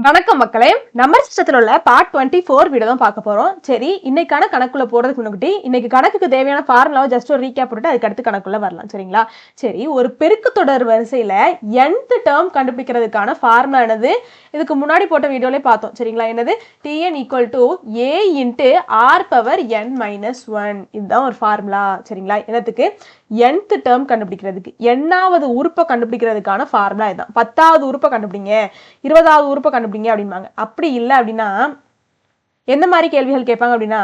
வணக்கம் மக்களே, நம்பர் சிஸ்டத்தில் உள்ள பார்ட் 24 வீடியோ தான் பார்க்க போறோம். சரி, இன்னைக்கான கணக்குள்ள போறதுக்கு முன்னாடி இன்னைக்கு கணக்குக்கு தேவையான ஃபார்முலாவை ஜஸ்ட் ஒரு ரீகேப் போட்டு அதுக்கு அடுத்து கணக்குள்ள வரலாம். சரிங்களா? சரி, ஒரு பெருக்கு தொடர் வரிசையில nth டேர்ம் கண்டுபிடிக்கிறதுக்கான ஃபார்முலா என்னது? இதுக்கு முன்னாடி போட்ட வீடியோலயே பார்த்தோம். சரிங்களா? என்னது? Tn = a × r⁻n−1. இதுதான் ஒரு ஃபார்முலா. சரிங்களா? என்னத்துக்கு? nth டேர்ம் கண்டுபிடிக்கிறதுக்கு, எண்ணாவது உறுப்பை கண்டுபிடிக்கிறதுக்கான ஃபார்முலா இதுதான். 10வது உறுப்பை கண்டுபிடிங்க, 20வது உறுப்பை கண்டுபிடிங்க அப்படிம்பாங்க. அப்படி இல்லை அப்படின்னா எந்த மாதிரி கேள்விகள் கேட்பாங்க அப்படின்னா,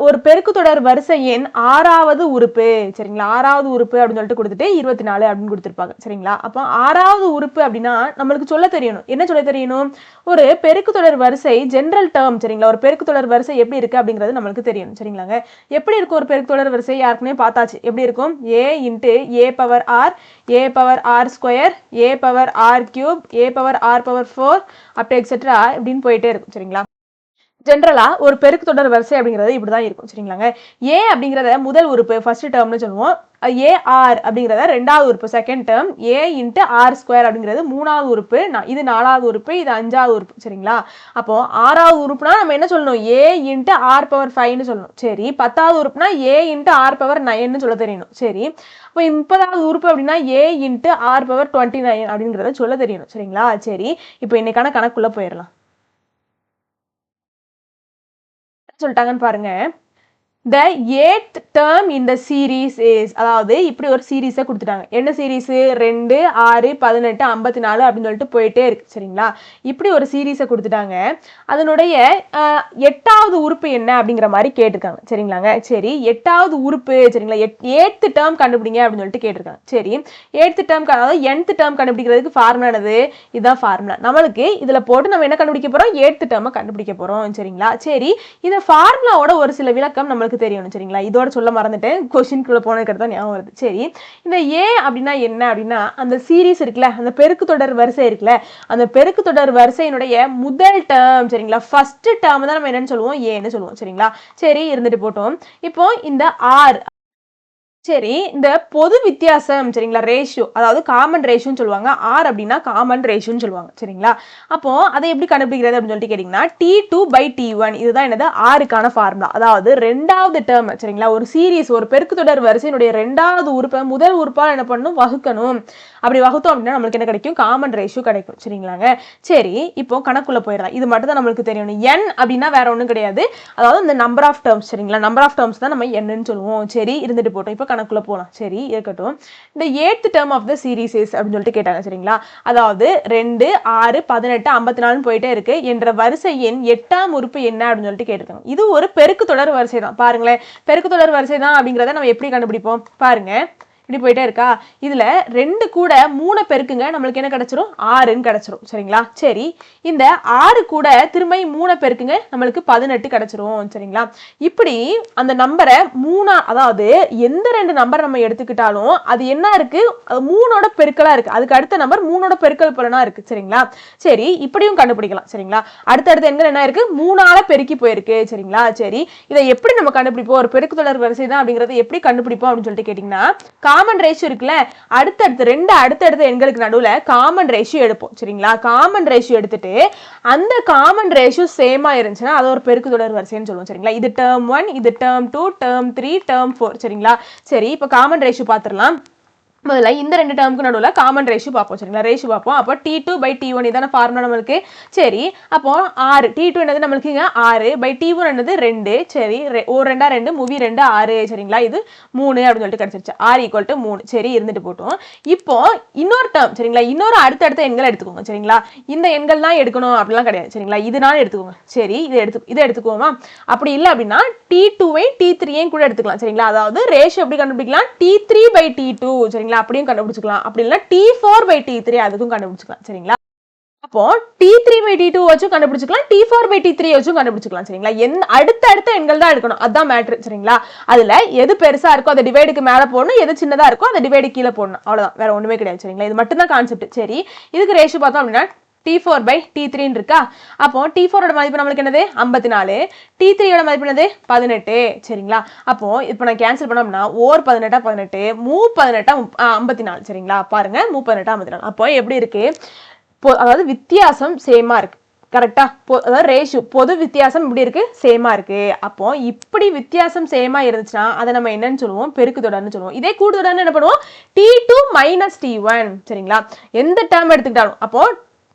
ஒரு பெருக்கு தொடர் வரிசை எண் 6வது உறுப்பு, சரிங்களா, 6வது உறுப்பு அப்படின்னு சொல்லிட்டு கொடுத்துட்டு 24 அப்படின்னு கொடுத்துருப்பாங்க. சரிங்களா? அப்போ 6வது உறுப்பு அப்படின்னா நம்மளுக்கு சொல்ல தெரியணும். என்ன சொல்ல தெரியணும்? ஒரு பெருக்கு தொடர் வரிசை ஜென்ரல் டேர்ம், சரிங்களா, ஒரு பெருக்கு தொடர் வரிசை எப்படி இருக்கு அப்படிங்கிறது நம்மளுக்கு தெரியணும். சரிங்களாங்க? எப்படி இருக்கும் ஒரு பெருக்கு தொடர் வரிசை? யாருக்குமே பார்த்தாச்சு. எப்படி இருக்கும்? a × a⁻r, a⁻r², a⁻r⁵, a⁻r⁴ அப்படி எக்ஸெட்ரா இப்படின்னு போயிட்டே இருக்கும். சரிங்களா? ஜென்ரலா ஒரு பெருக்கு தொடர் வரிசை அப்படிங்கிறது இப்படிதான் இருக்கும். சரிங்களாங்க? ஏ அப்படிங்கிறத முதல் உறுப்பு ஃபர்ஸ்ட் டேர்ம்னு சொல்லுவோம். ஏஆர் அப்படிங்கிறத ரெண்டாவது உறுப்பு செகண்ட் டேர்ம். a × r² அப்படிங்கிறது மூணாவது உறுப்பு. இது 4வது உறுப்பு, இது 5வது உறுப்பு. சரிங்களா? அப்போ 6வது உறுப்புனா நம்ம என்ன சொல்லணும்? a × r⁵ சொல்லணும். சரி, 10வது உறுப்புனா a × r⁹ சொல்ல தெரியணும். சரி, இப்போ 30வது உறுப்பு அப்படின்னா a × r⁻29 அப்படிங்கிறத சொல்ல தெரியணும். சரிங்களா? சரி, இப்போ இன்னைக்கான கணக்குள்ள போயிடலாம். சொல்லிட்டாங்கன்னு பாருங்க. The 8th term in the series is, அதாவது இப்படி ஒரு சீரீஸை கொடுத்துட்டாங்க. என்ன சீரீஸ்? 2, 6, 18, 54 அப்படின்னு சொல்லிட்டு போயிட்டே இருக்கு. சரிங்களா? இப்படி ஒரு சீரீஸை கொடுத்துட்டாங்க. அதனுடைய 8வது உறுப்பு என்ன அப்படிங்கிற மாதிரி கேட்டிருக்காங்க. சரிங்களாங்க? சரி, 8வது உறுப்பு, சரிங்களா, 8th டேர்ம் கண்டுபிடிங்க அப்படின்னு சொல்லிட்டு கேட்டிருக்காங்க. சரி, 8th டேர்ம், அதாவது nth டேர்ம் கண்டுபிடிக்கிறதுக்கு ஃபார்முலா என்னது? இதுதான் ஃபார்முலா. நம்மளுக்கு இதுல போட்டு நம்ம என்ன கண்டுபிடிக்க போறோம்? 8th டேர்மை கண்டுபிடிக்க போறோம். சரிங்களா? சரி, இந்த ஃபார்முலாவோட ஒரு சில விளக்கம் நம்மளுக்கு தெரியணும். சரிங்களா? இதோட சொல்ல மறந்துட்டேன், கொஸ்டின்குள்ள போனதுக்கு தான் ஞாபகம் வருது. சரி, இந்த ஏ அப்படின்னா என்ன அப்படின்னா அந்த சீரீஸ் இருக்குல்ல, அந்த பெருக்கு தொடர் வரிசை இருக்குல்ல, அந்த பெருக்கு தொடர் வரிசையினுடைய முதல் டேர்ம், சரிங்களா, ஃபர்ஸ்ட் டேர்ம் தான் நம்ம என்னன்னு சொல்லுவோம்? ஏன்னு சொல்லுவோம். சரிங்களா? சரி, இருந்துட்டு போட்டோம். இப்போ இந்த ஆர், சரி, இந்த பொது வித்தியாசம், சரிங்களா, ரேஷியோ, அதாவது காமன் ரேஷியோன்னு சொல்லுவாங்க. ஆர் அப்படின்னா காமன் ரேஷியோன்னு சொல்லுவாங்க. சரிங்களா? அப்போ அதை எப்படி கண்டுபிடிக்கிறது அப்படின்னு சொல்லிட்டு கேட்டீங்கன்னா T2/T1 இதுதான் என்னது? ஆருக்கான ஃபார்முலா. அதாவது ரெண்டாவது டேர்ம், சரிங்களா, ஒரு சீரீஸ், ஒரு பெருக்கு தொடர் வரிசையினுடைய ரெண்டாவது உறுப்பை முதல் உறுப்பால் என்ன பண்ணணும்? வகுக்கணும். அப்படி வகுத்தோம் அப்படின்னா நம்மளுக்கு என்ன கிடைக்கும்? காமன் ரேஷியோ கிடைக்கும். சரிங்களாங்க? சரி, இப்போ கணக்குள்ள போயிடலாம். இது மட்டும் தான் நம்மளுக்கு தெரியணும். n அப்படின்னா வேற ஒன்றும் கிடையாது, அதாவது இந்த நம்பர் ஆஃப் டேர்ம்ஸ். சரிங்களா? நம்பர் ஆஃப் டேர்ம்ஸ் தான் நம்ம என்னன்னு சொல்லுவோம். சரி, இருந்துட்டு போட்டோம். இப்போ கணக்குள்ள போலாம். சரி, இருக்கட்டும். இந்த 8th term of the series is அப்படின்னு சொல்லிட்டு கேட்டாங்க. சரிங்களா? அதாவது 2, 6, 18, 54 போயிட்டே இருக்கு என்ற வரிசை எண் 8ஆம் உறுப்பு என்ன அப்படின்னு சொல்லிட்டு கேட்டிருக்காங்க. இது ஒரு பெருக்கு தொடர் வரிசை தான். பாருங்களேன், பெருக்கு தொடர் வரிசை தான் அப்படிங்கிறத நம்ம எப்படி கண்டுபிடிப்போம்? பாருங்க, இப்படி போயிட்டே இருக்கா. இதுல 2 கூட 3 பெருக்குங்க, நம்மளுக்கு என்ன கிடைச்சிரும்? 6ன்னு கிடைச்சிரும். சரிங்களா? சரி, இந்த 6 கூட திரும்ப 3 பெருக்குங்க, நம்மளுக்கு 18 கிடைச்சிரும். சரிங்களா? இப்படி அந்த நம்பரை 3, அதாவது எந்த 2 நம்பர் நம்ம எடுத்துக்கிட்டாலும் அது என்ன இருக்கு? 3ஓட பெருக்கலா இருக்கு. அதுக்கு அடுத்த நம்பர் 3ஓட பெருக்கல் பலனா இருக்கு. சரிங்களா? சரி, இப்படியும் கண்டுபிடிக்கலாம். சரிங்களா? அடுத்தடுத்த எண்கள் என்ன இருக்கு? 3ஆல பெருக்கி போயிருக்கு. சரிங்களா? சரி, இதை எப்படி நம்ம கண்டுபிடிப்போம்? ஒரு பெருக்கு தொடர் வரிசை தான் அப்படிங்கறது எப்படி கண்டுபிடிப்போம் அப்படின்னு சொல்லிட்டு கேட்டீங்கன்னா, காமன் ரேஷியோ இருக்குல்ல, அடுத்தடுத்த எண்களுக்கு நடுவுல காமன் ரேஷியோ எடுப்போம். சரிங்களா? காமன் ரேஷியோ எடுத்துட்டு அந்த காமன் ரேஷியோ சேமா இருந்துச்சுன்னா அது ஒரு பெருக்கு தொடர் வரிசைன்னு சொல்லுவோம். சரிங்களா? இது டேர்ம் 1, இது டேர்ம் 2, டேர்ம் 3, டேர்ம் 4. சரிங்களா? சரி, இப்போ காமன் ரேஷியோ பார்த்துடலாம். முதல்ல இந்த 2 டேர்முக்கு நடுவில் காமன் ரேஷியோ பார்ப்போம். சரிங்களா? ரேஷியோ பார்ப்போம். அப்போ T2/T1 இதான ஃபார்முலா நம்மளுக்கு. சரி, அப்போ 6, T2 என்னது நம்மளுக்கு? 6/T1 என்னது? 2. சரி, 2 2 மூவி 2 6. சரிங்களா? இது 3 அப்படின்னு சொல்லிட்டு கிடைச்சிருச்சு. R = 3. சரி, இருந்துட்டு போட்டோம். இப்போ இன்னொரு டேர்ம், சரிங்களா, இன்னொரு அடுத்தடுத்த எண்களை எடுத்துக்கோங்க. சரிங்களா? இந்த எண்கள் தான் எடுக்கணும் அப்படிலாம் கிடையாது. சரிங்களா? இதனால எடுத்துக்கோங்க. சரி, இதை எடுத்துக்குவோமா? அப்படி இல்லை அப்படின்னா T2வை T3 கூட எடுத்துக்கலாம். சரிங்களா? அதாவது ரேஷியோ எப்படி கண்டுபிடிக்கலாம்? T3/T2. சரிங்களா? அப்படியும் கண்டுபிடிச்சுக்கலாம். அப்படி இல்ல T4/T3 அதுக்கும் கண்டுபிடிச்சுக்கலாம். சரிங்களா? அப்போ T3/T2 வச்சும் கண்டுபிடிச்சுக்கலாம், T4/T3 வச்சும் கண்டுபிடிச்சுக்கலாம். சரிங்களா? அடுத்த எண்கள் தான் எடுக்கணும். அதான் மேட்ரு. சரிங்களா? அதுல எது பெருசா இருக்கோ அதை டிவைடுக்கு மேல போடணும், எது சின்னதா இருக்கோ அதை டிவைடு கீழே போடணும். அவ்வளவுதான், வேற ஒண்ணுமே கிடையாது. சரிங்களா? இது மட்டும் தான் கான்செப்ட். சரி, இதுக்கு ரேஷியோ பார்த்தோம் அப்படின்னா T4/T3 இருக்கா. அப்போ T4ஓட மதிப்பு நம்மளுக்கு என்னது? 54. T3ஓட மதிப்பு என்னது? 18. சரிங்களா? அப்போ இப்போ நான் கேன்சல் பண்ணோம்னா 18 18, 18 54. சரிங்களா? பாருங்க, 18 54. அப்போ எப்படி இருக்கு? அதாவது வித்தியாசம் சேமா இருக்கு. கரெக்டா? அதாவது ரேஷியோ பொது வித்தியாசம் இப்படி இருக்கு, சேமா இருக்கு. அப்போ இப்படி வித்தியாசம் சேமா இருந்துச்சுன்னா அதை நம்ம என்னன்னு சொல்லுவோம்? பெருக்கு தொடர்னு சொல்லுவோம். இதே கூடுதொடர்னு என்ன பண்ணுவோம்? T2 minus T1. சரிங்களா? எந்த டேர்ம் எடுத்துக்கிட்டாலும் அப்போ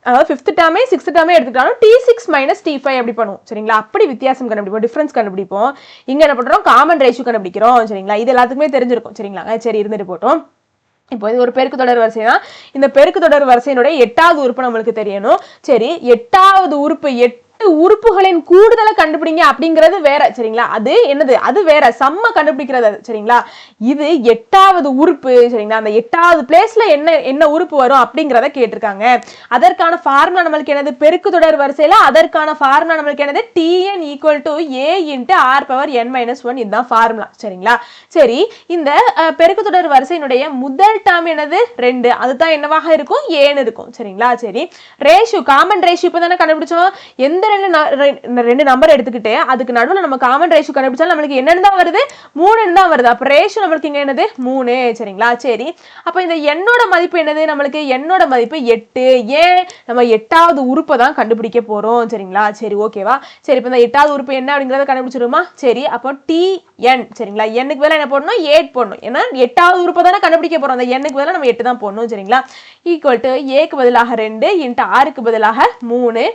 அதாவது 5th டேர்மே 6th டேர்மே எடுத்துக்கிட்டாலும் T6 மைனஸ் T5 அப்படி பண்ணுவோம். சரிங்களா? அப்படி வித்தியாசம் கண்டுபிடிப்போம், டிஃபரன்ஸ் கண்டுபிடிப்போம். இங்க என்ன பண்றோம்? காமன் ரேஷியோ கண்டுபிடிக்கிறோம். சரிங்களா? இது எல்லாத்துக்குமே தெரிஞ்சிருக்கும். சரிங்களா? சரி, இருந்துட்டு போட்டோம். இப்போ இது ஒரு பெருக்கு தொடர் வரிசை தான். இந்த பெருக்கு தொடர் வரிசையினுடைய 8வது உறுப்பு நம்மளுக்கு தெரியணும். சரி, 8வது உறுப்பு 8 உறுப்புகளின் கூடுதலை கண்டுபிடிங்க அப்படிங்கிறது வேற. சரிங்களா? அது என்னது? அது வேற, சம்ம கண்டுபிடிக்கிறது அது. சரிங்களா? இது 8வது உறுப்பு. சரிங்களா? அந்த 8வது பிளேஸ்ல என்ன உறுப்பு வரும் அப்படிங்கறத கேட்டிருக்காங்க. அதற்கான ஃபார்முலா நம்மளுக்கு என்னது? பெருக்கு தொடர் வரிசையில அதற்கான ஃபார்முலா நம்மளுக்கு என்னது? Tn = a × r⁻n−1. இதுதான் ஃபார்முலா. சரிங்களா? சரி, இந்த பெருக்கு தொடர் வரிசையினுடைய முதல் டேர்ம் என்னது? 2. அதுதான் என்னவாக இருக்கும்? ஏன்னு இருக்கும். சரிங்களா? சரி, ரேஷியோ, காமன் ரேஷியோ இப்பதானே கண்டுபிடிச்சோம். எந்த ரெண்டு நம்பர் எடுத்துக்கிட்டு அதுக்கு நடுவுல நம்ம காமன் ரேஷியோ கண்டுபிடிச்சாலும் நம்மளுக்கு என்னன்னு தான் வருது? 3 தான் வருது. அப்ப ரேஷியோ நம்மளுக்கு இங்க என்னது? 3. சரிங்களா? சரி, அப்ப இந்த எண்ணோட மதிப்பு என்னது? நம்மளுக்கு எண்ணோட மதிப்பு 8. ஏன்? நம்ம 8வது உறுப்பை தான் கண்டுபிடிக்க போறோம். சரிங்களா? சரி, ஓகேவா? சரி, இப்ப இந்த 8வது உறுப்பு என்ன அப்படிங்கறத கண்டுபிடிச்சிருமா? சரி, அப்போ Tn. சரிங்களா? எண்ணுக்கு பதிலா என்ன போடணும்? 8 போடணும். ஏன்னா 8வது உறுப்பை தானே கண்டுபிடிக்க போறோம். அந்த எண்ணுக்கு பதிலா நம்ம 8 தான் போடணும். சரிங்களா? = a க்கு பதிலாக 2 × r க்கு பதிலாக 3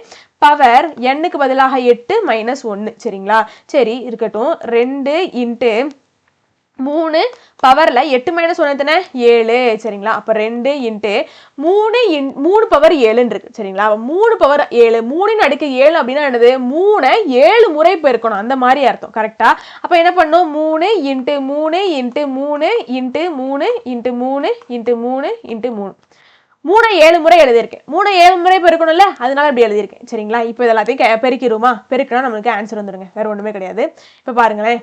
பவர் n-க்கு பதிலாக 8 - 1. சரிங்களா? சரி, இருக்கட்டும். 2 × 3 பவர்ல 8 - 1 எத்தனை? 7. சரிங்களா? அப்ப 2 × 3 பவர் 7 இருக்கு. சரிங்களா? 3 பவர் 7, 3 ன் அடுக்கு 7 அப்படின்னா என்னது? 3 7 முறை பெருக்கணும், அந்த மாதிரி அர்த்தம். கரெக்டா? அப்ப என்ன பண்ணும்? 3 × 3 × 3 × 3 × 3 × 3 × 3 3 7 முறை எழுதியிருக்கேன். 3 7 முறை பெருக்கணும்ல, அதனால இப்படி எழுதியிருக்கேன். சரிங்களா? இப்போ இதெல்லாத்தையும் பெருக்கிடுமா? பெருக்கினா நம்மளுக்கு ஆன்சர் வந்துருங்க, வேற ஒண்ணுமே கிடையாது. இப்ப பாருங்களேன்,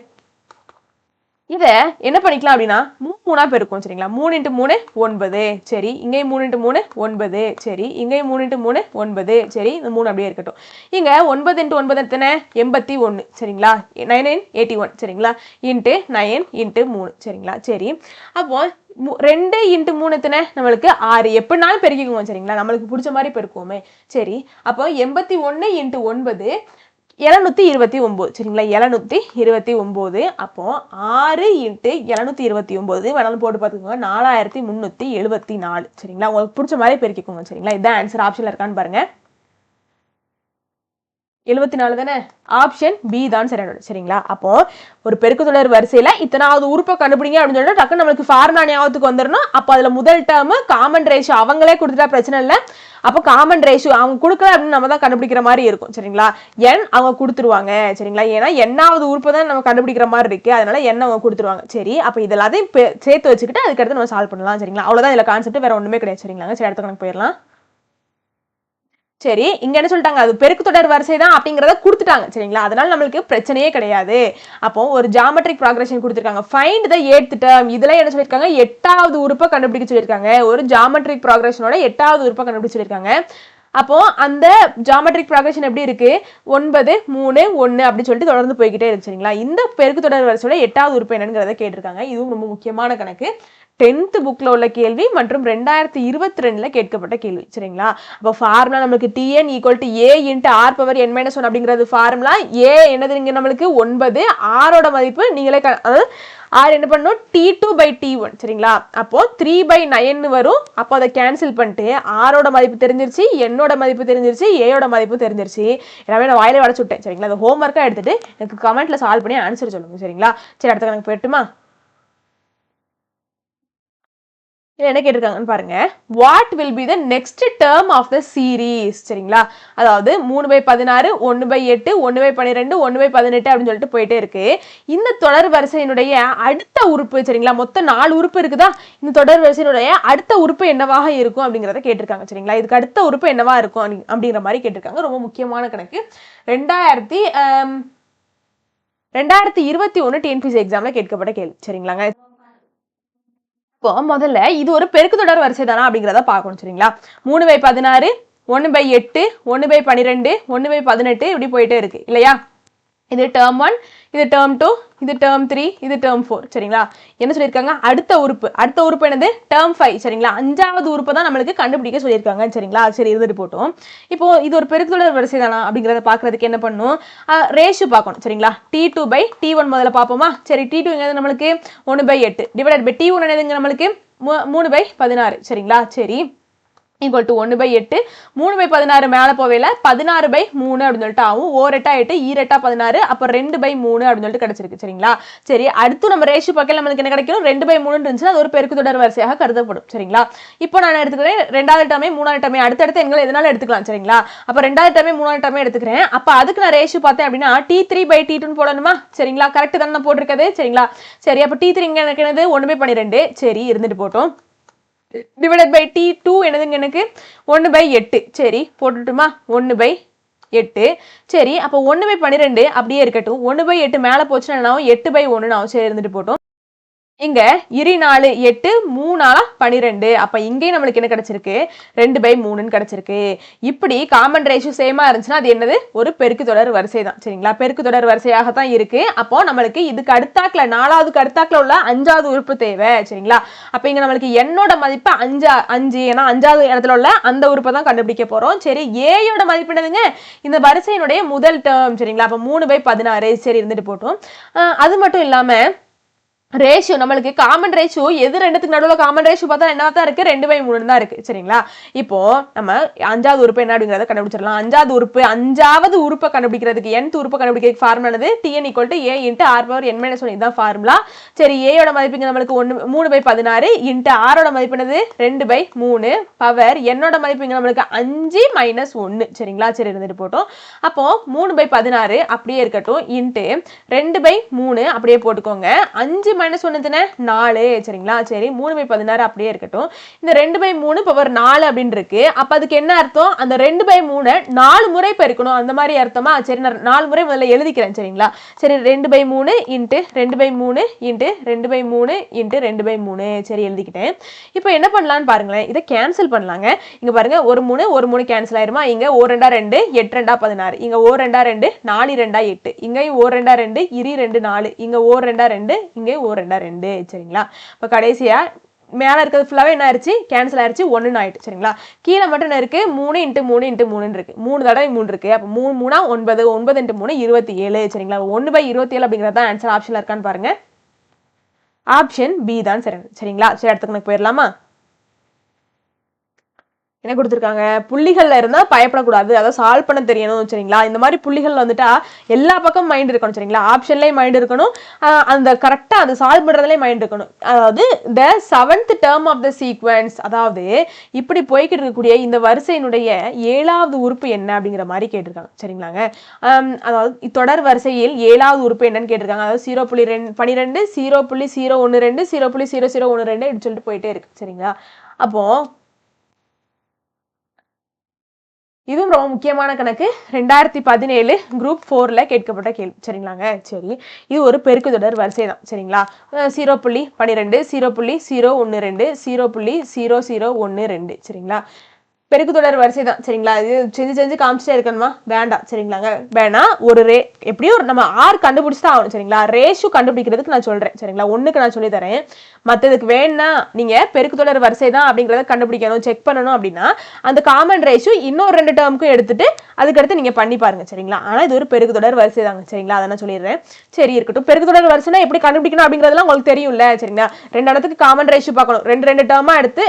இத என்ன பண்ணிக்கலாம் அப்படின்னா 3 பெருக்கும். சரிங்களா? 3 × 3 9. சரி, இங்கேயும் 3 × 3 9. சரி, இங்கேயும் 3 × 3 9. சரி, இந்த 3 அப்படியே இருக்கட்டும். இங்க 9 × 9 எத்தனை? 81. சரிங்களா? 9 × 81. சரிங்களா? × 9 × 3. சரிங்களா? சரி, அப்போ 2 × 3 எத்தனை? நம்மளுக்கு 6. எப்படினாலும் பெருக்கிக்குவோம். சரிங்களா? நம்மளுக்கு பிடிச்ச மாதிரி பெருக்குவோமே. சரி, அப்போ 81 × 9 729. சரிங்களா? 729. அப்போ 6 × 729 வேணாலும் போட்டு பார்த்துக்கோங்க. 4374. சரிங்களா? உங்களுக்கு பிடிச்ச மாதிரி பெருக்கிக்கோங்க. சரிங்களா? இதான் ஆன்சர். ஆப்ஷன்ல இருக்கான்னு பாருங்க. 74 தானே? ஆப்ஷன் பி தான் சரியானது. சரிங்களா? அப்போ ஒரு பெருக்கு தொடர் வரிசையில இத்தனாவது உறுப்பை கண்டுபிடிங்க அப்படின்னு சொல்லிட்டு டக்குன்னு நம்மளுக்கு ஃபார்முலா ஞாபகத்துக்கு வந்துடணும். அப்போ அதுல முதல் டேர்ம் காமன் ரேஷியோ அவங்களே கொடுத்துட்டா பிரச்சனை இல்லை. அப்போ காமன் ரேஷியோ அவங்க கொடுக்கல அப்படின்னு நம்ம தான் கண்டுபிடிக்கிற மாதிரி இருக்கும். சரிங்களா? என் அவங்க கொடுத்துருவாங்க. சரிங்களா? ஏன்னா என்னாவது உறுப்பு தான் நம்ம கண்டுபிடிக்கிற மாதிரி இருக்கு, அதனால என்ன அவங்க கொடுத்துருவாங்க. சரி, அப்போ இதெல்லாத்தையும் சேர்த்து வச்சுக்கிட்டு அதுக்கடுத்து நம்ம சால்வ் பண்ணலாம். சரிங்களா? அவ்வளவுதான் இதுல கான்செப்ட், வேற ஒண்ணுமே கிடையாது. சரிங்களா? சரி, அடுத்த கணக்கு போயிடலாம். சரி, இங்க என்ன சொல்லிட்டாங்க? அது பெருக்கு தொடர் வரிசை தான் அப்படிங்கறத கொடுத்துட்டாங்க. சரிங்களா? அதனால நம்மளுக்கு பிரச்சனையே கிடையாது. அப்போ ஒரு ஜியோமெட்ரிக் ப்ராக்ரஷன் கொடுத்திருக்காங்க. ஃபைண்ட் தி 8th டேர்ம். இதுல என்ன சொல்லிருக்காங்க? 8வது உறுப்பை கண்டுபிடிக்க சொல்லிருக்காங்க. ஒரு ஜியோமெட்ரிக் ப்ராக்ரஷனோட 8வது உறுப்பை கண்டுபிடிக்க சொல்லிருக்காங்க. அப்போ அந்த ஜியோமெட்ரிக் ப்ராக்ரஷன் எப்படி இருக்கு? 9 3 1 அப்படி சொல்லிட்டு தொடர்ந்து போய்கிட்டே இருக்கு. சரிங்களா? இந்த பெருக்கு தொடர் வரிசையோட 8வது உறுப்பு என்னங்கிறத கேட்டிருக்காங்க. இதுவும் ரொம்ப முக்கியமான கணக்கு. 10th புக்ல உள்ள கேள்வி மற்றும் 2022ல கேட்கப்பட்ட கேள்வி. சரிங்களா? அப்ப ஃபார்முலா நமக்கு Tn = a × r⁻n−1 அப்படிங்கிறது ஃபார்முலா. a என்னது? இங்க நம்மளுக்கு 9, r-ஓட மதிப்பு நீங்களே r என்ன பண்ணும்? T2/T1. சரிங்களா? அப்போ 3/9 வரும். அப்போ அதை கேன்சல் பண்ணிட்டு r-ஓட மதிப்பு தெரிஞ்சிருச்சு, n-ஓட மதிப்பு தெரிஞ்சிருச்சு, a-ஓட மதிப்பு தெரிஞ்சிருச்சு. எல்லாமே நான் வாயிலே வடைச்சு விட்டேன். சரிங்களா? அதை ஹோம்ஒர்க்கா எடுத்துட்டு எனக்கு கமெண்ட்ல சால்வ் பண்ணி ஆன்சர் சொல்லுங்க. சரிங்களா? சரி, அடுத்த கணக்கு போயிட்டுமா? என்ன கேட்டிருக்காங்கன்னு பாருங்க. What will be the next term of the series? சரிங்களா? அதாவது 3/16 1/8 1/12 1/18 அப்படின்னு சொல்லிட்டு போயிட்டே இருக்கு. இந்த தொடர் வரிசையினுடைய அடுத்த உறுப்பு, சரிங்களா, மொத்தம் 4 உறுப்பு இருக்குதா? இந்த தொடர் வரிசையினுடைய அடுத்த உறுப்பு என்னவாக இருக்கும் அப்படிங்கறத கேட்டிருக்காங்க. சரிங்களா? இதுக்கு அடுத்த உறுப்பு என்னவா இருக்கும் அப்படிங்கிற மாதிரி கேட்டிருக்காங்க. ரொம்ப முக்கியமான கணக்கு. 2021 TNPSC எக்ஸாம்ல கேட்கப்பட்ட கேள்வி. சரிங்களாங்க? இப்போ முதல்ல இது ஒரு பெருக்கு தொடர் வரிசை தானா அப்படிங்கிறத பார்க்கணும். சரிங்களா? 3/16 1/8 1/12 1/18 இப்படி போயிட்டே இருக்கு இல்லையா? இது டேர்ம் 1, இது டேர்ம் 2, இது டேர்ம் 3, இது டேர்ம் 4. சரிங்களா? என்ன சொல்லியிருக்காங்க? அடுத்த உறுப்பு என்னது? டேர்ம் 5. சரிங்களா? 5வது உறுப்பு தான் நம்மளுக்கு கண்டுபிடிக்க சொல்லியிருக்காங்க. சரிங்களா? சரி, இருந்துட்டு போட்டோம். இப்போ இது ஒரு பெருக்குதொடர் வரிசை தானா அப்படிங்கிறத பார்க்கறதுக்கு என்ன பண்ணணும்? ரேஷியோ பார்க்கணும். சரிங்களா? T2/T1 முதல்ல பார்ப்போமா? சரி, T2 எங்க நம்மளுக்கு 1/8 டிவைடட் பை T1 என்னதுங்க நம்மளுக்கு 3/16. சரிங்களா? சரி, ஈக்குவல் டு 1/8 3/16 மேலே போவேல 16/3 அப்படின்னு சொல்லிட்டு ஆகும். ஓரெட்டா 8 ஈரெட்டா 16 அப்போ 2/3 அப்படின்னு சொல்லிட்டு கிடைச்சிருக்கு. சரிங்களா? சரி, அடுத்து நம்ம ரேஷியோ பார்க்கல நம்மளுக்கு என்ன கிடைக்கும்? 2/3 இருந்துச்சுன்னா அது ஒரு பெருக்குத்தொடர் வரிசையாக கருதப்படும். சரிங்களா? இப்போ நான் எடுத்துக்கிறேன் 2வது டேர்மே 3வது டேர்மே அடுத்தடுத்து எண்கள் எதனால எடுத்துக்கலாம். சரிங்களா? அப்போ 2வது டேர்மே 3வது டேர்மே எடுத்துக்கிறேன். அப்போ அதுக்கு நான் ரேஷியோ பார்த்தேன் அப்படின்னா T3/T2 போடணுமா? சரிங்களா? கரெக்ட் தானே நான் போட்டிருக்கது. சரிங்களா? சரி, அப்போ T3 இங்க எனக்கு என்னது 1/12. சரி, இருந்துட்டு போட்டோம். டிவைடட் பை T2 என்னதுங்க எனக்கு 1/8. சரி, போட்டுட்டுமா 1/8. சரி, அப்போ 1/12 அப்படியே இருக்கட்டும். 1/8 மேலே போச்சுன்னா என்ன ஆகும்? 8/1 ஆகும். சரி, இருந்துட்டு போட்டோம். இங்க 4 8 3 12. அப்ப இங்கேயும் நம்மளுக்கு என்ன கிடைச்சிருக்கு? 2/3 கிடைச்சிருக்கு. இப்படி காமன் ரேஷியோ சேமா இருந்துச்சுன்னா அது என்னது? ஒரு பெருக்கு தொடர் வரிசை தான். சரிங்களா? பெருக்கு தொடர் வரிசையாக தான் இருக்கு. அப்போ நம்மளுக்கு இதுக்கு அடுத்தாக்குல 4வதுக்கு அடுத்தாக்குல உள்ள 5வது உறுப்பு தேவை. சரிங்களா? அப்ப இங்க நம்மளுக்கு என்னோட மதிப்பு 5 ஏன்னா 5வது இடத்துல உள்ள அந்த உறுப்பை தான் கண்டுபிடிக்க போறோம். சரி, ஏயோட மதிப்பு என்னதுங்க? இந்த வரிசையினுடைய முதல் டேர்ம். சரிங்களா? அப்ப 3/16. சரி, இருந்துட்டு போட்டோம். அது மட்டும் இல்லாம ரேஷியோ நம்மளுக்கு காமன் ரேஷியோ எது ரெண்டுத்துக்கு நடுவில் காமன் ரேஷியோ பார்த்தா என்ன தான் இருக்கு? 2/3 தான் இருக்கு. சரிங்களா? இப்போ நம்ம 5வது உறுப்பு என்ன அப்படிங்கிறத கண்டுபிடிச்சிடலாம். 5வது உறுப்பை கண்டுபிடிக்கிறதுக்கு nth உறுப்பை கண்டுபிடிக்கிறதுக்கு ஃபார்முலா என்னது? Tn = A × R⁻n−1 இதுதான் ஃபார்முலா. சரி, ஏயோட மதிப்புங்க நம்மளுக்கு 3/16 × ஆரோட மதிப்பு என்னது? 2/3 பவர் என்னோட மதிப்புங்க நம்மளுக்கு 5 - 1. சரிங்களா? சரி, இருந்துட்டு போட்டோம். அப்போ 3/16 அப்படியே இருக்கட்டும் இன்ட்டு 2/3 அப்படியே போட்டுக்கோங்க. 5 - 1 4. சரிங்களா? சரி, 3/16 அப்படியே இருக்கட்டும். இந்த 2/3 பவர் 4 அப்படின்னு இருக்கு. அப்ப அதுக்கு என்ன அர்த்தம்? அந்த 2/3 4 முறை பெருக்கணும் அந்த மாதிரி அர்த்தமா? சரி, நான் 4 முறை முதல்ல எழுதிக்கிறேன். சரிங்களா? சரி, 2/3 × 2/3 × 2/3 × 2/3. சரி, எழுதிக்கிட்டேன். இப்போ என்ன பண்ணலாம்னு பாருங்களேன். இதை கேன்சல் பண்ணலாங்க. இங்க பாருங்க, ஒரு 3 கேன்சல் ஆயிருமா? இங்க 1 2 2 8 2 16. இங்க 1 2 2 4 2 8. இங்கேயும் 1 2 2 2 4. இங்க 1 2 2 இங்கே 1 2 2. சரிங்களா? இப்போ கடைசியா மேல இருக்கிறது ஃபுல்லாவே என்ன ஆயிடுச்சு? கேன்சல் ஆயிடுச்சு. 1 ஆயிடுச்சு. சரிங்களா? கீழே மட்டும் என்ன இருக்கு? 3 × 3 × 3 இருக்கு. 3 தடவை 3 இருக்கு. அப்ப 3 3 9 9 × 3 27. சரிங்களா? 1/27 அப்படிங்கிறது தான் ஆன்சர். ஆப்ஷன்ல இருக்கான்னு பாருங்க. ஆப்ஷன் பி தான் சரி. சரிங்களா? சரி, அடுத்துக்கு போயிடலாமா? என்ன கொடுத்துருக்காங்க? புள்ளிகள்ல இருந்தா பயப்படக்கூடாது, அதை சால்வ் பண்ண தெரியணும். சரிங்களா? இந்த மாதிரி புள்ளிகள் வந்துட்டா எல்லா பக்கம் மைண்ட் இருக்கணும். சரிங்களா? ஆப்ஷன்லயும் மைண்ட் இருக்கணும், அந்த கரெக்டா அதை சால்வ் பண்றதுலயும் மைண்ட் இருக்கணும். அதாவது the 7th term of the sequence, அதாவது இப்படி போய்கிட்டு இருக்கக்கூடிய இந்த வரிசையினுடைய 7வது உறுப்பு என்ன அப்படிங்கிற மாதிரி கேட்டிருக்காங்க. சரிங்களாங்க? அதாவது தொடர் வரிசையில் 7வது உறுப்பு என்னன்னு கேட்டிருக்காங்க. அதாவது 0.12 0.012 0.0012 இப்படி சொல்லிட்டு போயிட்டே இருக்கு. சரிங்களா? அப்போ இதுவும் ரொம்ப முக்கியமான கணக்கு. 2017 குரூப் 4ல கேட்கப்பட்ட கேள்வி. சரிங்களாங்க? சரி, இது ஒரு பெருக்குத்தொடர் வரிசை தான். சரிங்களா? 0.12 0.012 0.0012. சரிங்களா? பெருக்குத்தொடர் வரிசை தான். சரிங்களா? இது செஞ்சு காமிச்சிட்டே இருக்கணுமா? வேண்டாம். சரிங்களாங்க? வேணாம். ஒரு எப்படியும் நம்ம ஆர் கண்டுபிடிச்சுதான் ஆகணும். சரிங்களா? ரேஷியோ கண்டுபிடிக்கிறதுக்கு நான் சொல்றேன். சரிங்களா? 1க்கு நான் சொல்லி தரேன். மற்றதுக்கு வேணா நீங்க பெருக்குத்தொடர் வரிசை தான் அப்படிங்கிறத கண்டுபிடிக்கணும், செக் பண்ணணும் அப்படின்னா அந்த காமன் ரேஷியோ இன்னொரு 2 டேர்முக்கும் எடுத்துட்டு அதுக்கடுத்து நீங்க பண்ணி பாருங்க. சரிங்களா? ஆனா இது ஒரு பெருக்குத்தொடர் வரிசை தாங்க. சரிங்களா? அதை நான் சொல்லிடுறேன். சரி, இருக்கட்டும். பெருக்குத்தொடர் வரிசைனா எப்படி கண்டுபிடிக்கணும் அப்படிங்கிறதுலாம் உங்களுக்கு தெரியும்ல. சரிங்களா? 2 இடத்துக்கு காமன் ரேஷியோ பார்க்கணும். 2 டேர்மா எடுத்து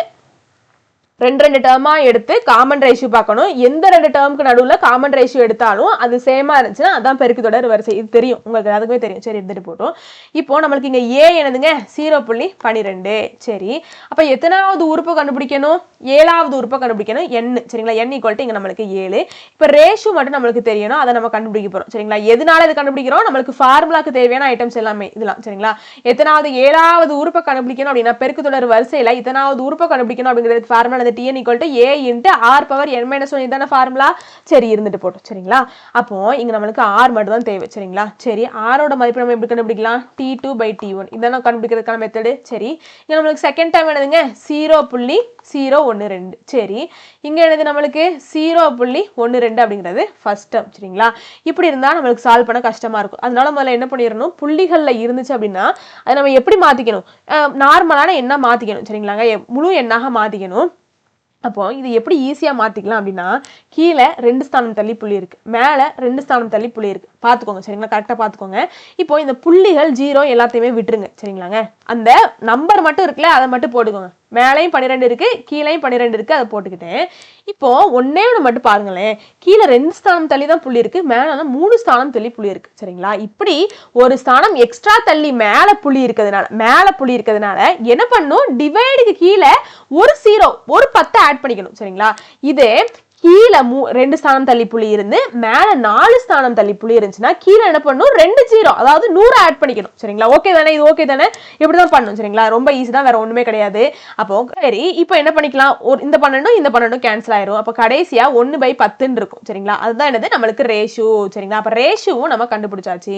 2 டேர்மா எடுத்து காமன் ரேஷியோ பார்க்கணும். எந்த 2 டேர்முக்கு நடுவில் காமன் ரேஷியோ எடுத்தாலும் அது சேமா இருந்துச்சுன்னா அதான் பெருக்குத்தொடர் வரிசை. இது தெரியும் உங்களுக்கு, அதுக்குமே தெரியும். சரி, எடுத்துட்டு போட்டோம். இப்போ நம்மளுக்கு இங்க ஏ என்னதுங்க? 0.12. சரி, அப்ப எத்தனாவது உறுப்பு கண்டுபிடிக்கணும்? 7வது உறுப்பை கண்டுபிடிக்கணும். n. சரிங்களா? n = இங்க நம்மளுக்கு 7. இப்போ ரேஷியோ மட்டும் நம்மளுக்கு தெரியணும், அதை நம்ம கண்டுபிடிக்க போறோம். சரிங்களா? எதனால இது கண்டுபிடிக்கிறோம்? நம்மளுக்கு ஃபார்முலாக்கு தேவையான ஐட்டம்ஸ் எல்லாமே இதெல்லாம். சரிங்களா? எத்தனாவது 7வது உறுப்பை கண்டுபிடிக்கணும் அப்படின்னா பெருக்குத்தொடர் வரிசையில எத்தனாவது உறுப்பை கண்டுபிடிக்கணும் அப்படிங்கிறது ஃபார்முலா Tn = A × R⁻n−1 இதான ஃபார்முலா. சரி, இருந்துட்டு போட்டோம். சரிங்களா? அப்போ இங்க நம்மளுக்கு R மட்டும் தான் தேவை. சரிங்களா? சரி, ஆரோட மதிப்பு நம்ம எப்படி கண்டுபிடிக்கலாம்? T2/T1 இதான கண்டுபிடிக்கிறதுக்கான மெத்தடு. சரி, இங்க நம்மளுக்கு செகண்ட் டைம் என்னதுங்க? 0.01. 0.12 சரி இங்க என்னது நம்மளுக்கு 0.12 அப்படிங்கிறது ஃபர்ஸ்ட் டேர்ம் சரிங்களா இப்படி இருந்தா நம்மளுக்கு சால்வ் பண்ண கஷ்டமா இருக்கும் அதனால முதல்ல என்ன பண்ணிரணும் புள்ளிகள்ல இருந்துச்சு அப்படின்னா அதை நம்ம எப்படி மாத்திக்கணும் நார்மலான எண்ணா மாத்திக்கணும் சரிங்களாங்க முழு எண்ணாக மாத்திக்கணும் அப்போ இது எப்படி ஈஸியா மாத்திக்கலாம் அப்படின்னா கீழே 2 ஸ்தானம் தள்ளி புள்ளி இருக்கு மேல 2 ஸ்தானம் தள்ளி புள்ளி இருக்கு பாத்துக்கோங்க சரிங்களா கரெக்டா பாத்துக்கோங்க இப்போ இந்த புள்ளிகள் 0 எல்லாத்தையுமே விட்டுருங்க சரிங்களாங்க அந்த நம்பர் மட்டும் இருக்குல்ல அதை மட்டும் போட்டுக்கோங்க மேலையும் 12 இருக்கு கீழையும் 12 இருக்கு அதை போட்டுக்கிட்டேன் இப்போ ஒன்னே ஒன்று மட்டும் பாருங்களேன் கீழே 2 ஸ்தானம் தள்ளி தான் புள்ளி இருக்கு மேல 3 ஸ்தானம் தள்ளி புள்ளி இருக்கு சரிங்களா இப்படி ஒரு ஸ்தானம் எக்ஸ்ட்ரா தள்ளி மேல புள்ளி இருக்கிறதுனால என்ன பண்ணும் டிவைடுக்கு கீழே ஒரு 0 ஒரு 10 ஆட் பண்ணிக்கணும் சரிங்களா இதே கீழே 2 ஸ்தானம் தள்ளி புள்ளி இருந்து மேல 4 ஸ்தானம் தள்ளி புள்ளி இருந்துச்சுன்னா கீழே என்ன பண்ணும் 2 0 அதாவது 100 ஆட் பண்ணிக்கணும் சரிங்களா ஓகே தானே இது ஓகே தானே இப்படிதான் பண்ணணும் சரிங்களா ரொம்ப ஈஸி தான் வேற ஒண்ணுமே கிடையாது அப்போ சரி இப்போ என்ன பண்ணிக்கலாம் இந்த 12 கேன்சல் ஆயிரும் அப்போ கடைசியா 1/10 இருக்கும் சரிங்களா அதுதான் என்னது நம்மளுக்கு ரேஷியோ சரிங்களா அப்ப ரேஷியோவும் நம்ம கண்டுபிடிச்சாச்சு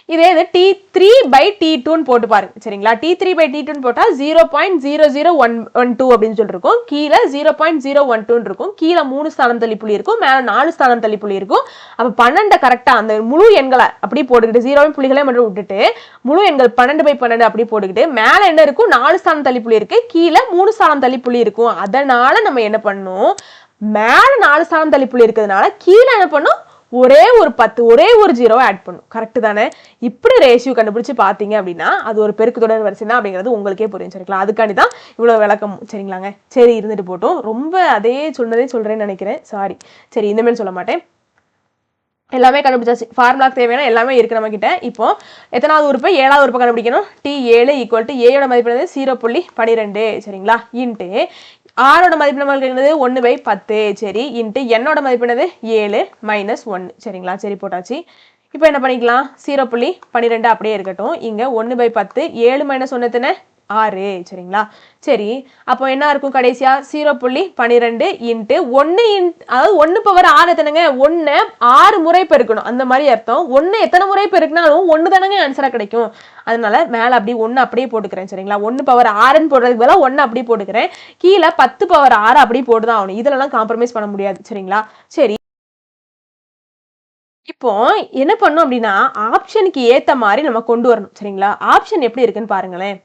இதே இது T3/T2 போட்டு பாருங்க சரிங்களா T3/T2 போட்டா 0.0012 அப்படின்னு சொல்லிருக்கோம் கீழே 0.012 இருக்கும் கீழே 3 ஸ்தானம் தள்ளி புள்ளி இருக்கும் மேல 4 ஸ்தானம் தள்ளி புள்ளி இருக்கும் அப்ப 12 கரெக்டா அந்த முழு எண்களை அப்படி போட்டுக்கிட்டு 0 புள்ளிகளை மட்டும் விட்டுட்டு முழு எண்கள் 12/12 அப்படி போட்டுக்கிட்டு மேல என்ன இருக்கும் 4 ஸ்தானம் தள்ளி புள்ளி இருக்கு கீழே 3 ஸ்தானம் தள்ளி புள்ளி இருக்கும் அதனால நம்ம என்ன பண்ணணும் மேல 4 ஸ்தானம் தள்ளி புள்ளி இருக்கிறதுனால கீழே என்ன பண்ணும் ஒரே ஒரு 10 ஒரே ஒரு 0 ஆட் பண்ணும் கரெக்ட் தானே இப்படி ரேஷியோ கண்டுபிடிச்சு பாத்தீங்க அப்படின்னா அது ஒரு பெருக்கு தொடர் வரிசை தான் அப்படிங்கிறது உங்களுக்கே புரியும் சரிங்களா அதுக்காண்டி தான் இவ்வளவு விளக்கம் சரிங்களாங்க சரி இருந்துட்டு போட்டும் ரொம்ப அதே சொன்னதே சொல்றேன்னு நினைக்கிறேன் சாரி சரி இந்த மாதிரி சொல்ல மாட்டேன் எல்லாமே கண்டுபிடிச்சாச்சு ஃபார்முலாக்கு தேவையான எல்லாமே இருக்கு நம்ம கிட்ட இப்போ எத்தனாவது உறுப்பு 7வது உறுப்பு கண்டுபிடிக்கணும் T7 = A யோட மதிப்பு என்னது 0.12 சரிங்களா இன்ட்டு ஆரோட மதிப்பு நம்மளுக்கு என்னது 1/10 சரி இன்ட்டு என்னோட மதிப்பு என்னது 7 - 1 சரிங்களா சரி போட்டாச்சு இப்போ என்ன பண்ணிக்கலாம் 0.12 அப்படியே இருக்கட்டும் இங்க 1/10 7 - 1 எத்தனை 6 சரிங்களா சரி அப்போ என்ன இருக்கும் கடைசியா 0.12 இன்ட்டு 1 அதாவது 1/6 எத்தனைங்க 1 6 முறை பெருக்கணும் அந்த மாதிரி அர்த்தம் 1 எத்தனை முறை பெருக்கினாலும் 1 தானங்க ஆன்சரா கிடைக்கும் அதனால மேல அப்படி 1 அப்படியே போட்டுக்கிறேன் சரிங்களா 1/6ன்னு போடுறதுக்கு பதிலா 1 அப்படியே போட்டுக்கிறேன் கீழே 10/6 அப்படியே போட்டுதான் ஆகணும் இதெல்லாம் காம்ப்ரமைஸ் பண்ண முடியாது சரிங்களா சரி இப்போ என்ன பண்ணும் அப்படின்னா ஆப்ஷனுக்கு ஏத்த மாதிரி நம்ம கொண்டு வரணும் சரிங்களா ஆப்ஷன் எப்படி இருக்குன்னு பாருங்களேன்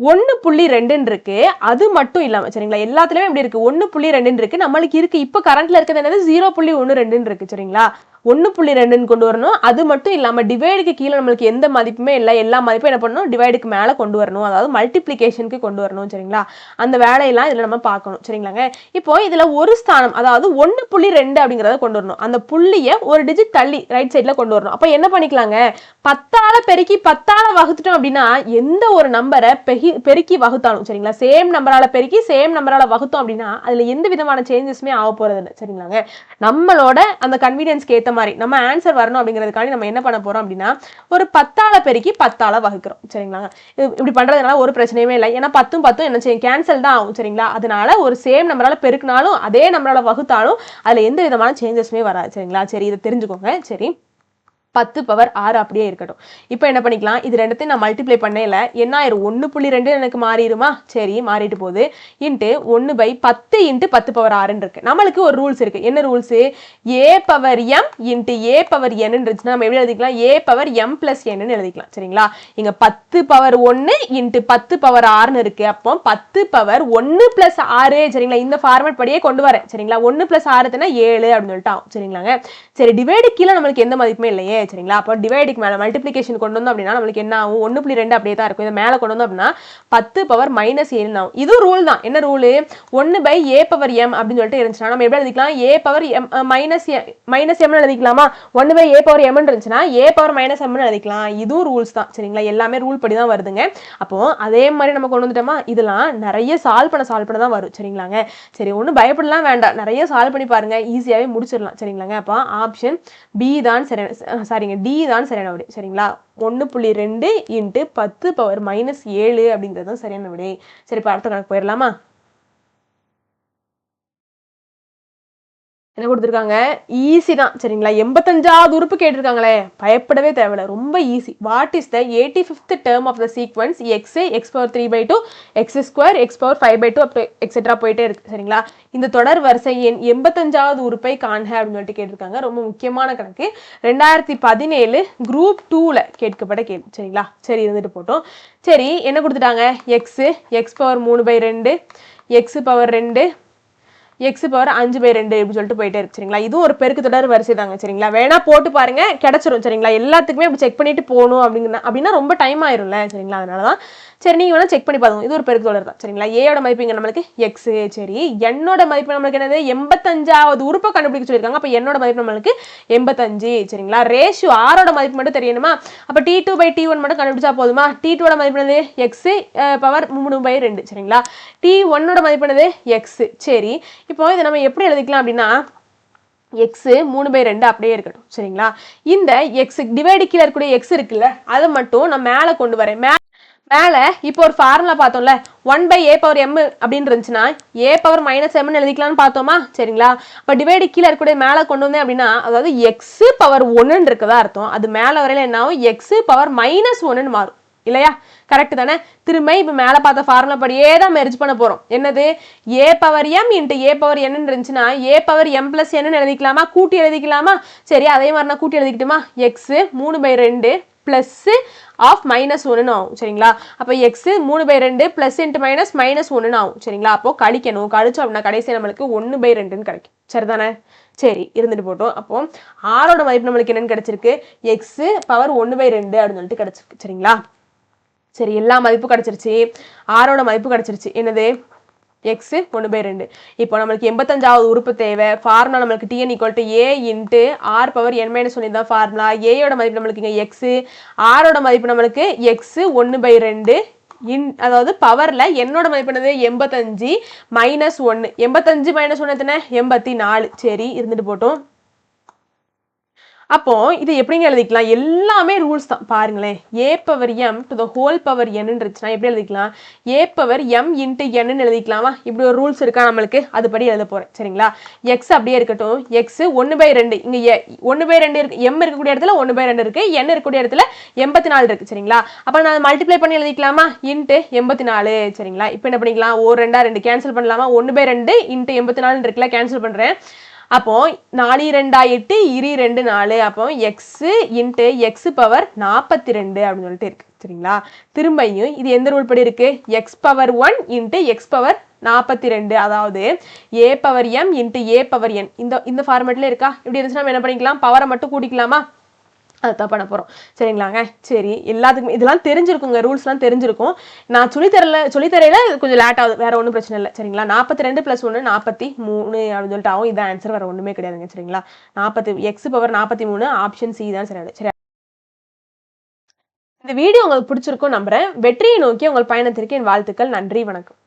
1.2 இருக்கு அது மட்டும் இல்லாம சரிங்களா எல்லாத்துலயுமே எப்படி இருக்கு 1.2 இருக்கு நம்மளுக்கு இருக்கு இப்ப கரண்ட்ல இருக்கிறது என்னது 0.12 இருக்கு சரிங்களா 1.2 கொண்டு வரணும் அது மட்டும் இல்லாம டிவைடுக்கு கீழே நம்மளுக்கு எந்த மதிப்புமே இல்லை எல்லா மதிப்பும் என்ன பண்ணணும் டிவைடுக்கு மேல கொண்டு வரணும் அதாவது மல்டிப்ளிகேஷனுக்கு கொண்டு வரணும் சரிங்களா அந்த வேலையெல்லாம் இதுல நம்ம பார்க்கணும் சரிங்களாங்க இப்போ இதுல ஒரு ஸ்தானம் அதாவது 1.2 அப்படிங்கறத கொண்டு வரணும் அந்த புள்ளிய ஒரு டிஜிட் தள்ளி ரைட் சைட்ல கொண்டு வரணும் அப்ப என்ன பண்ணிக்கலாங்க 10ஆல பெருக்கி 10ஆல வகுத்துட்டோம் அப்படின்னா எந்த ஒரு நம்பரை பெருக்கி வகுத்தாலும் சரிங்களா சேம் நம்பரால பெருக்கி சேம் நம்பரால வகுத்தோம் அப்படின்னா அதுல எந்த விதமான சேஞ்சஸுமே ஆக போறது இல்லை சரிங்களாங்க நம்மளோட அந்த கன்வீனியன்ஸ்க்கு ஏத்த மாதிரி நம்ம ஆன்சர் வரணும் அப்படிங்கிறதுக்காண்டி நம்ம என்ன பண்ண போறோம் அப்படின்னா ஒரு 10ஆல பெருக்கி 10ஆல வகுக்கிறோம் சரிங்களா இப்படி பண்றதுனால ஒரு பிரச்சனையுமே இல்லை ஏன்னா 10 என்ன செய்யும் கேன்சல் தான் ஆகும் சரிங்களா அதனால ஒரு சேம் நம்பரால பெருக்கினாலும் அதே நம்பரால வகுத்தாலும் அதுல எந்த விதமான சேஞ்சஸுமே வராது சரிங்களா சரி இதை தெரிஞ்சுக்கோங்க சரி 10/6 அப்படியே இருக்கட்டும் இப்போ என்ன பண்ணிக்கலாம் இது ரெண்டுத்தையும் நான் மல்டிப்ளை பண்ணல என்ன ஆயிரும் 1.2 எனக்கு மாறிடுமா சரி மாறிட்டு போகுது இன்ட்டு 1/10 இன்ட்டு 10/6 இருக்கு நம்மளுக்கு ஒரு ரூல்ஸ் இருக்கு என்ன ரூல்ஸ் A/m இன்ட்டு A/n இருந்துச்சுன்னா நம்ம எப்படி எழுதிக்கலாம் A/m + n எழுதிக்கலாம் சரிங்களா இங்க 10/1 இன்ட்டு 10/6 இருக்கு அப்போ 10/1 + 6 சரிங்களா இந்த ஃபார்மட் படியே கொண்டு வரேன் சரிங்களா 1 + 6 எத்தனை 7 அப்படின்னு சொல்லிட்டு ஆகும் சரிங்களாங்க சரி டிவைடு கீழே நம்மளுக்கு எந்த மதிப்புமே இல்லையே சரிங்களா அப்போ டிவைடுக்கு மேல மல்டிப்ளிகேஷன் கொண்டு வந்தோம் அப்படின்னா நம்மளுக்கு என்ன ஆகும் 1.2 அப்படியே தான் இருக்கும் இதை மேல கொண்டு வந்தோம் அப்படின்னா 10/-7 ஆகும் இது ரூல் தான் என்ன ரூல் 1/A/m அப்படின்னு சொல்லிட்டு இருந்துச்சுன்னா நம்ம எப்படி எழுதிக்கலாம் A/-m எழுதிக்கலாமா 1/A/m இருந்துச்சுன்னா A/-m எழுதிக்கலாம் இதுவும் ரூல்ஸ் தான் சரிங்களா எல்லாமே ரூல் படி தான் வருதுங்க அப்போ அதே மாதிரி நம்ம கொண்டு வந்துட்டோமா இதெல்லாம் நிறைய சால்வ் பண்ண தான் வரும் சரிங்களாங்க சரி ஒன்றும் பயப்படலாம் வேண்டாம் நிறைய சால்வ் பண்ணி பாருங்க ஈஸியாவே முடிச்சிடலாம் சரிங்களாங்க அப்போ ஆப்ஷன் பி தான் சரிங்க டி தான் சரியான விடை சரிங்களா 1.2 இன்ட்டு 10/-7 அப்படிங்கிறது தான் சரியான விடை சரி இப்போ அடுத்த கணக்கு போயிடலாமா என்ன கொடுத்துருக்காங்க ஈஸி தான் சரிங்களா 85வது உறுப்பு கேட்டிருக்காங்களே பயப்படவே தேவையில்ல ரொம்ப easy what is the 85th term of the sequence x x power 3/2 x square x power 5/2 அப்படி எக்ஸெட்ரா போயிட்டே இருக்கு சரிங்களா இந்த தொடர் வரிசை எண் 85வது உறுப்பை காண்க அப்படின்னு சொல்லிட்டு கேட்டிருக்காங்க ரொம்ப முக்கியமான கணக்கு 2017 குரூப் 2ல கேட்கப்பட்ட கேள்வி சரிங்களா சரி இருந்துட்டு போட்டோம் சரி என்ன கொடுத்துட்டாங்க X x power 3/2 X power 2 X power 5/2 இப்படி சொல்லிட்டு போயிட்டே இருக்கு சரிங்களா இதுவும் ஒரு பெருக்கு தொடர் வரிசை தாங்க சரிங்களா வேணா போட்டு பாருங்க கிடைச்சிரும் சரிங்களா எல்லாத்துக்குமே இப்படி செக் பண்ணிட்டு போகணும் அப்படின்னா ரொம்ப டைம் ஆயிரும்ல சரிங்களா அதனாலதான் சரி நீங்க வேணா செக் பண்ணி பாருங்க இது ஒரு பெருக்கு தொடர் தான் சரிங்களா ஏயோட மதிப்பு இங்க நம்மளுக்கு எக்ஸ் சரி என்னோட மதிப்பு நம்மளுக்கு என்னது 85வது உறுப்பை கண்டுபிடிக்க சொல்லியிருக்காங்க அப்ப என்னோட மதிப்பு நம்மளுக்கு 85 சரிங்களா ரேஷியோ ஆரோட மதிப்பு மட்டும் தெரியணுமா அப்ப T2/T1 மட்டும் கண்டுபிடிச்சா போதுமா T2ஓட மதிப்பு என்னது எக்ஸ் பவர் 3/2 சரிங்களா T1ஓட மதிப்பு என்னது எக்ஸ் சரி இப்போ இதை நம்ம எப்படி எழுதிக்கலாம் அப்படின்னா எக்ஸ் 3/2 அப்படியே இருக்கட்டும் சரிங்களா இந்த எக்ஸ் டிவைடு கீழே இருக்கக்கூடிய எக்ஸ் இருக்குல்ல அதை மட்டும் நான் மேலே கொண்டு வரேன் மேலே இப்போ ஒரு ஃபார்முலா பார்த்தோம்ல 1/a/m அப்படின்னு இருந்துச்சுன்னா a/-m எழுதிக்கலாம்னு பார்த்தோமா சரிங்களா அப்போ டிவைடு கீழே இருக்கக்கூடிய மேலே கொண்டு வந்தேன் அப்படின்னா அதாவது எக்ஸ் பவர் 1 இருக்குதா அர்த்தம் அது மேலே வரையில என்ன ஆகும் எக்ஸ் பவர் -1 மாறும் இல்லையா கரெக்ட் தானே திரும்ப இப்போ மேலே பார்த்த ஃபார்முலா படியே தான் மெர்ஜ் பண்ண போறோம் என்னது a/m × a/n இருந்துச்சுன்னா a/m+n எழுதிக்கலாமா கூட்டி எழுதிக்கலாமா சரி அதே மாதிரி நான் கூட்டி எழுதிக்கிட்டுமா எக்ஸ் 3/2 பிளஸ் ஆஃப் -1 ஆகும் சரிங்களா அப்போ எக்ஸ் 3/2 பிளஸ் இன்ட்டு மைனஸ் -1 ஆகும் சரிங்களா அப்போ கழிக்கணும் கழிச்சோம் அப்படின்னா கடைசி நம்மளுக்கு 1/2 கிடைக்கும் சரிதானே சரி இருந்துட்டு போட்டோம் அப்போ ஆரோட மதிப்பு நம்மளுக்கு என்னன்னு கிடைச்சிருக்கு எக்ஸ் பவர் 1/2 அப்படின்னு சொல்லிட்டு கிடைச்சிருக்கு சரிங்களா சரி எல்லா மதிப்பு கிடைச்சிருச்சு ஆரோட மதிப்பு கிடைச்சிருச்சு என்னது எக்ஸ் 1/2 இப்போ நம்மளுக்கு 85வது உறுப்பு தேவை ஃபார்முலா நம்மளுக்கு Tn = a × r⁻n−1 தான் ஃபார்முலா ஏயோட மதிப்பு நம்மளுக்கு இங்கே எக்ஸ் ஆரோட மதிப்பு நம்மளுக்கு எக்ஸ் 1/2 அதாவது பவர்ல என்னோட மதிப்பு என்னது 85 -1 85 -1 எத்தனை 84 சரி இருந்துட்டு போட்டோம் அப்போ இது எப்படிங்க எழுதிக்கலாம் எல்லாமே ரூல்ஸ் தான் பாருங்களேன் a/m⁴n இருந்துச்சுன்னா எப்படி எழுதிக்கலாம் a/m × n எழுதிக்கலாமா இப்படி ஒரு ரூல்ஸ் இருக்கா நம்மளுக்கு அதுபடி எழுத போறேன் சரிங்களா எக்ஸ் அப்படியே இருக்கட்டும் எக்ஸ் 1/2 இங்க 1/2 இருக்கு m இருக்கக்கூடிய இடத்துல 1/2 இருக்கு n இருக்கக்கூடிய இடத்துல 84 இருக்கு சரிங்களா அப்ப நான் மல்டிப்ளை பண்ணி எழுதிக்கலாமா × 84 சரிங்களா இப்போ என்ன பண்ணிக்கலாம் 1 2 2 கேன்சல் பண்ணலாமா 1/2 × 84 இருக்குல்ல கேன்சல் பண்றேன் அப்போ 4 2 8 2 4 அப்போ எக்ஸ் × எக்ஸ் பவர் 42 அப்படின்னு சொல்லிட்டு இருக்கு சரிங்களா திரும்பியும் இது எந்த ரூல் படி இருக்கு எக்ஸ் பவர் 1 × எக்ஸ் பவர் 42 அதாவது a/m × a/n இந்த ஃபார்மேட்ல இருக்கா இப்படி இருந்துச்சுன்னா நம்ம என்ன பண்ணிக்கலாம் பவரை மட்டும் கூட்டிக்கலாமா அதுதான் பண்ண போறோம் சரிங்களாங்க சரி எல்லாத்துக்குமே இதெல்லாம் தெரிஞ்சிருக்குங்க ரூல்ஸ்லாம் தெரிஞ்சிருக்கும் நான் சொல்லித்தரையில கொஞ்சம் லேட் ஆகுது வேற ஒன்றும் பிரச்சனை இல்லை சரிங்களா 42 + 1 43 அப்படின்னு சொல்லிட்டு ஆகும் இதான் ஆன்சர் வேற ஒண்ணுமே கிடையாதுங்க சரிங்களா எக்ஸ் பவர் 43 ஆப்ஷன் சி தான் சரி இந்த வீடியோ உங்களுக்கு பிடிச்சிருக்கும் நம்புறேன் வெற்றியை நோக்கி உங்கள் பயணத்திற்கு என் வாழ்த்துக்கள் நன்றி வணக்கம்